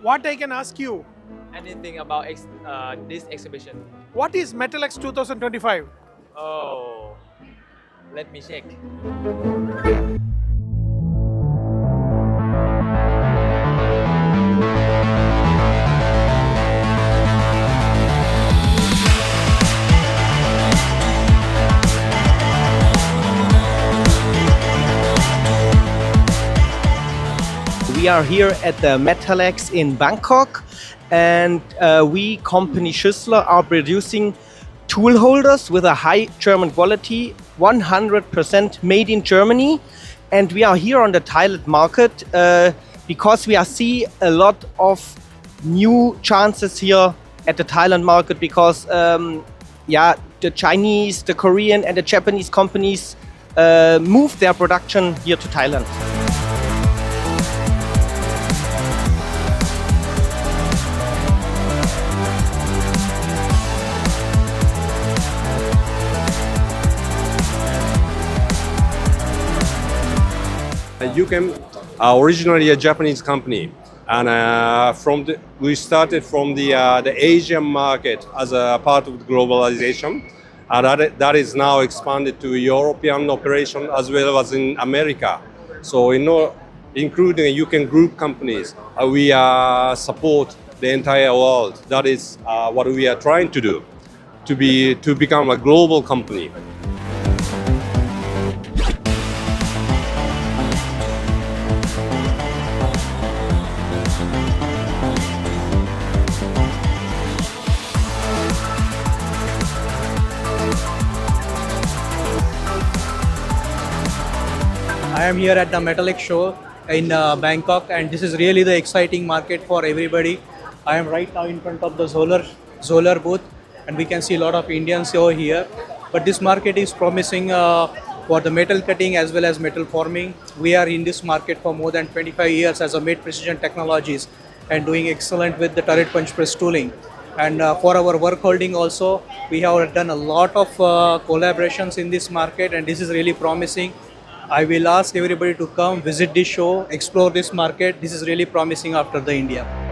what I can ask you? Anything about this exhibition? What is Metalex 2025? Oh, let me check. We are here at the Metalex in Bangkok, and we, company Schüssler, are producing tool holders with a high German quality, 100% made in Germany. And we are here on the Thailand market because we are see a lot of new chances here at the Thailand market because the Chinese, the Korean and the Japanese companies move their production here to Thailand. Yuken, originally a Japanese company, and we started from the Asian market as a part of the globalization, and that is now expanded to European operation as well as in America. So, including Yuken group companies, we support the entire world. That is what we are trying to do, to become a global company. I am here at the Metalex show in Bangkok, and this is really the exciting market for everybody. I am right now in front of the Zolar booth, and we can see a lot of Indians over here. But this market is promising for the metal cutting as well as metal forming. We are in this market for more than 25 years as a Made Precision Technologies and doing excellent with the turret punch press tooling. And for our work holding also, we have done a lot of collaborations in this market, and this is really promising. I will ask everybody to come visit this show, explore this market. This is really promising after the India.